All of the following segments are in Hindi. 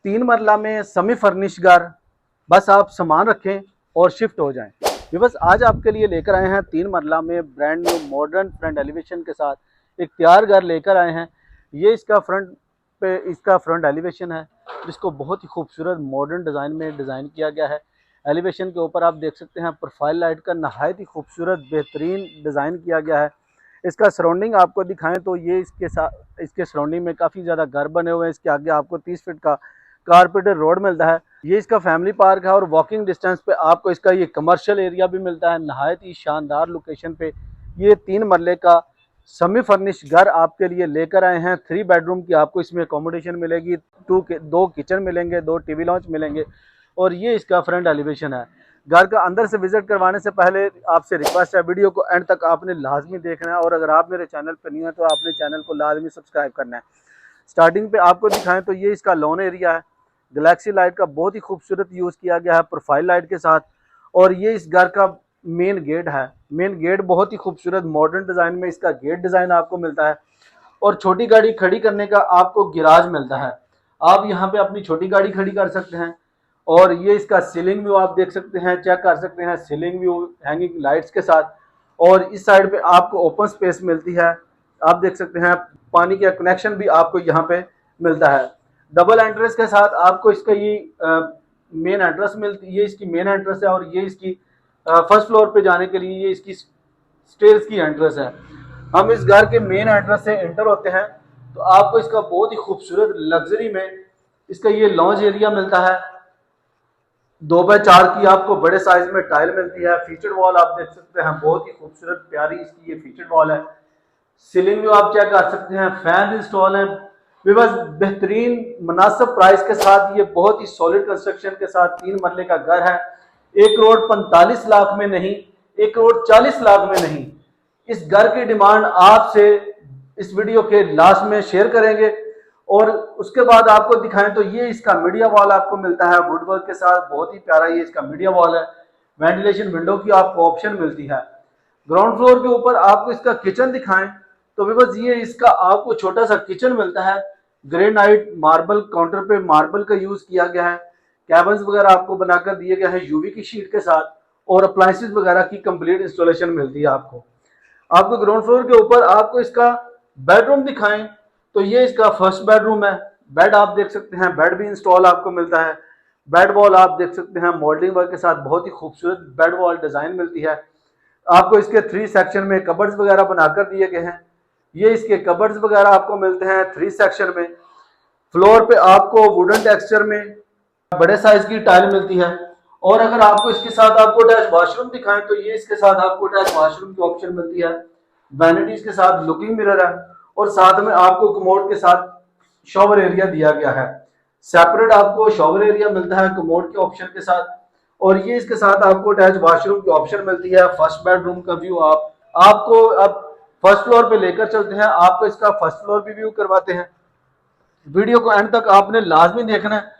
3 मरला में सेमी फर्निश घर, बस आप सामान रखें और शिफ्ट हो जाएं। बस आज आपके लिए लेकर आए हैं 3 मरला में brand new modern front elevation के साथ एक तैयार घर लेकर आए हैं। ये इसका फ्रंट एलिवेशन है, जिसको बहुत ही खूबसूरत मॉडर्न डिज़ाइन में डिज़ाइन किया गया है। एलिवेशन के ऊपर आप देख सकते हैं प्रोफाइल लाइट का नहायत ही खूबसूरत बेहतरीन डिज़ाइन किया गया है। इसका सराउंडिंग आपको दिखाएं तो ये इसके सराउंडिंग में काफ़ी ज़्यादा घर बने हुए हैं। इसके आगे आपको 30 फीट का कारपेटेड रोड मिलता है। ये इसका फैमिली पार्क है और वॉकिंग डिस्टेंस पे आपको इसका ये कमर्शियल एरिया भी मिलता है। नहायत ही शानदार लोकेशन पे ये 3 मरले का सेमी फर्निश घर आपके लिए लेकर आए हैं। 3 बेडरूम की आपको इसमें अकोमोडेशन मिलेगी, 2 किचन मिलेंगे, 2 टीवी लॉन्च मिलेंगे और ये इसका फ्रंट एलिवेशन है। घर का अंदर से विजिट करवाने से पहले आपसे रिक्वेस्ट है, वीडियो को एंड तक आपने लाजमी देखना है और अगर आप मेरे चैनल पर न्यू है तो आपने चैनल को लाजमी सब्सक्राइब करना है। स्टार्टिंग पे आपको दिखाएं तो ये इसका लॉन एरिया है। गैलेक्सी लाइट का बहुत ही खूबसूरत यूज़ किया गया है प्रोफाइल लाइट के साथ और ये इस घर का मेन गेट है। मेन गेट बहुत ही खूबसूरत मॉडर्न डिज़ाइन में इसका गेट डिज़ाइन आपको मिलता है और छोटी गाड़ी खड़ी करने का आपको गिराज मिलता है। आप यहाँ पे अपनी छोटी गाड़ी खड़ी कर सकते हैं और ये इसका सीलिंग व्यू आप देख सकते हैं, चेक कर सकते हैं सीलिंग व्यू हैंगिंग लाइट्स के साथ। और इस साइड पे आपको ओपन स्पेस मिलती है, आप देख सकते हैं पानी का कनेक्शन भी आपको यहाँ पे मिलता है। डबल एंट्रेंस के साथ आपको इसका ये मेन एंट्रेंस मिलती है। ये इसकी मेन एंट्रेंस है और ये इसकी फर्स्ट फ्लोर पे जाने के लिए ये इसकी स्टेयर्स की एंट्रेंस है। हम इस घर के मेन एंट्रेंस से एंटर होते हैं तो आपको इसका बहुत ही खूबसूरत लग्जरी में इसका ये लॉन्ज एरिया मिलता है। 2x4 की आपको बड़े साइज में टाइल मिलती है। फीचर्ड वॉल आप देख सकते हैं, बहुत ही खूबसूरत प्यारी इसकी ये फीचर्ड वॉल है। सीलिंग में आप चेक कर सकते हैं, फैन इंस्टॉल है। बस बेहतरीन मुनासिब प्राइस के साथ ये बहुत ही सॉलिड कंस्ट्रक्शन के साथ 3 मरले का घर है। 1,45,00,000 में नहीं, 1,40,00,000 में नहीं। इस घर की डिमांड आपसे इस वीडियो के लास्ट में शेयर करेंगे और उसके बाद आपको दिखाएं तो ये इसका मीडिया वॉल आपको मिलता है वुडवर्क के साथ। बहुत ही प्यारा ये इसका मीडिया वॉल है। वेंटिलेशन विंडो की आपको ऑप्शन मिलती है। ग्राउंड फ्लोर के ऊपर आपको इसका किचन दिखाएं तो बस ये इसका आपको छोटा सा किचन मिलता है। ग्रेनाइट मार्बल काउंटर पे मार्बल का यूज किया गया है। कैबिन्स वगैरह आपको बनाकर दिए गए हैं यूवी की शीट के साथ और अप्लायंसेस वगैरह की कंप्लीट इंस्टॉलेशन मिलती है आपको ग्राउंड फ्लोर के ऊपर आपको इसका बेडरूम दिखाएं तो ये इसका फर्स्ट बेडरूम है। बेड आप देख सकते हैं, बेड भी इंस्टॉल आपको मिलता है। बेड वॉल आप देख सकते हैं मॉडलिंग वर्क के साथ बहुत ही खूबसूरत बेड वॉल डिजाइन मिलती है आपको। इसके 3 सेक्शन में कबर्ड्स वगैरह बनाकर दिए गए हैं। ये इसके कबर्ड्स वगैरह आपको मिलते हैं 3 सेक्शन में। फ्लोर पे आपको वुडन टेक्सचर में बड़े साइज की टाइल मिलती है और अगर आपको इसके साथ आपको अटैच वॉशरूम दिखाएं तो ये इसके साथ आपको अटैच वॉशरूम की ऑप्शन मिलती है। वैनिटीज के साथ लुकिंग मिरर है और साथ में आपको कमोड के साथ शॉवर एरिया दिया गया है। सेपरेट आपको शॉवर एरिया मिलता है कमोड के ऑप्शन के साथ और ये इसके साथ आपको अटैच वॉशरूम की ऑप्शन मिलती है। फर्स्ट बेडरूम का व्यू आपको अब फर्स्ट फ्लोर पे लेकर चलते हैं, आपको इसका फर्स्ट फ्लोर भी व्यू करवाते हैं। वीडियो को एंड तक आपने लाजमी देखना है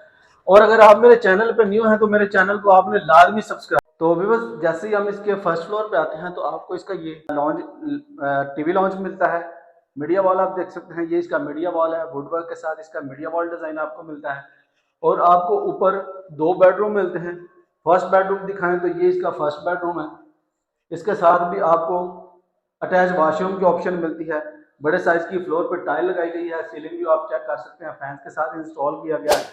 और अगर आप मेरे चैनल पे न्यू हैं तो मेरे चैनल को आपने लाजमी सब्सक्राइब। तो बस जैसे ही हम इसके फर्स्ट फ्लोर पे आते हैं तो आपको इसका ये लॉन्ज टीवी लॉन्च मिलता है। मीडिया वॉल आप देख सकते हैं, ये इसका मीडिया वॉल है। वुडवर्क के साथ इसका मीडिया वॉल डिजाइन आपको मिलता है और आपको ऊपर 2 बेडरूम मिलते हैं। फर्स्ट बेडरूम दिखाएं तो ये इसका फर्स्ट बेडरूम है। इसके साथ भी आपको अटैच वॉशरूम की ऑप्शन मिलती है। बड़े साइज की फ्लोर पर टाइल लगाई गई है। सीलिंग भी आप चेक कर सकते हैं, फैंस के साथ इंस्टॉल किया गया है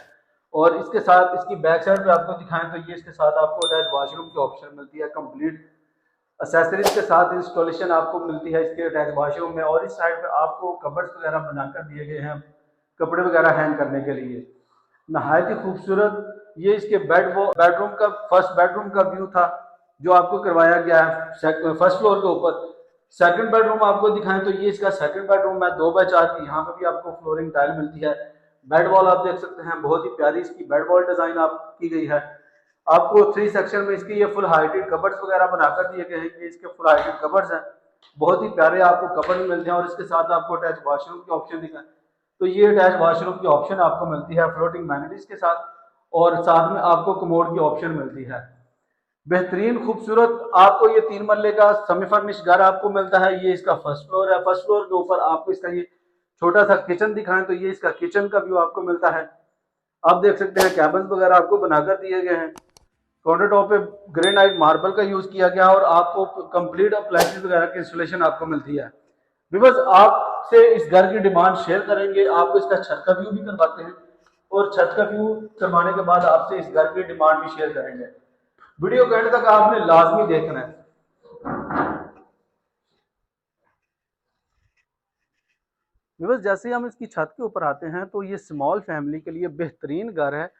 और इसके साथ इसकी बैक साइड पे आपको दिखाएं तो ये इसके साथ आपको अटैच वॉशरूम की ऑप्शन मिलती है। कंप्लीट एक्सेसरीज के साथ इंस्टॉलेशन आपको मिलती है इसके अटैच वॉशरूम में और इस साइड पे आपको कबर्ड्स वगैरह बनाकर दिए गए हैं कपड़े वगैरह हैंग करने के लिए। नहायत ही खूबसूरत ये इसके बेडरूम का फर्स्ट बेडरूम का व्यू था जो आपको करवाया गया है फर्स्ट फ्लोर के ऊपर। सेकंड बेडरूम आपको दिखाएं तो ये इसका सेकंड बेडरूम है 2x4 की। यहाँ पे भी आपको फ्लोरिंग टाइल मिलती है। बेड वॉल आप देख सकते हैं, बहुत ही प्यारी इसकी बेड वॉल डिजाइन आप की गई है। आपको 3 सेक्शन में इसकी ये फुल हाइटेड कबर्ड्स वगैरह बनाकर दिए गए हैं। ये इसके फुल हाइटेड कबर्ड्स हैं, बहुत ही प्यारे आपको कबर्ड मिलते हैं और इसके साथ आपको अटैच वॉशरूम की ऑप्शन दिखाएं तो ये अटैच वॉशरूम की ऑप्शन आपको मिलती है फ्लोटिंग वैनिटीज के साथ और साथ में आपको कमोड की ऑप्शन मिलती है। बेहतरीन खूबसूरत आपको ये 3 मरले का सेमी फर्निश घर आपको मिलता है। ये इसका फर्स्ट फ्लोर है। फर्स्ट फ्लोर के ऊपर आपको इसका ये छोटा सा किचन दिखाएं तो ये इसका किचन का व्यू आपको मिलता है। आप देख सकते हैं कैबिन्स वगैरह आपको बनाकर दिए गए हैं। काउंटर टॉप पे ग्रेनाइट मार्बल का यूज किया गया और आपको कंप्लीट अप्लायंसेस वगैरह की इंस्टॉलेशन आपको मिलती है। बस आपसे इस घर की डिमांड शेयर करेंगे, आपको इसका छत का व्यू भी करवाते हैं और छत का व्यू करवाने के बाद आपसे इस घर की डिमांड भी शेयर करेंगे। वीडियो के एंड तक आपने लाजमी देखना है। बस जैसे ही हम इसकी छत के ऊपर आते हैं तो ये स्मॉल फैमिली के लिए बेहतरीन घर है।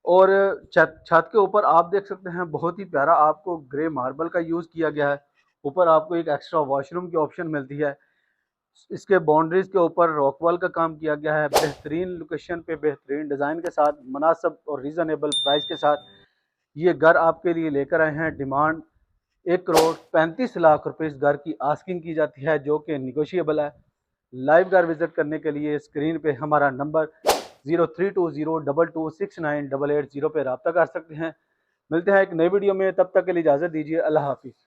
और छत छत के ऊपर आप देख सकते हैं बहुत ही प्यारा आपको ग्रे मार्बल का यूज़ किया गया है। ऊपर आपको एक एक्स्ट्रा वॉशरूम की ऑप्शन मिलती है। इसके बाउंड्रीज के ऊपर रॉकवॉल का काम किया गया है, बेहतरीन लोकेशन पे बेहतरीन डिज़ाइन के साथ, मुनासिब और रीज़नेबल प्राइस के साथ ये घर आपके लिए लेकर आए हैं। डिमांड 1,35,00,000 रुपए इस घर की आस्किंग की जाती है, जो कि निगोशिएबल है। लाइव घर विजिट करने के लिए स्क्रीन पे हमारा नंबर 032022698880 पे रब्ता कर सकते हैं। मिलते हैं एक नई वीडियो में, तब तक के लिए इजाज़त दीजिए। अल्लाह हाफिज़।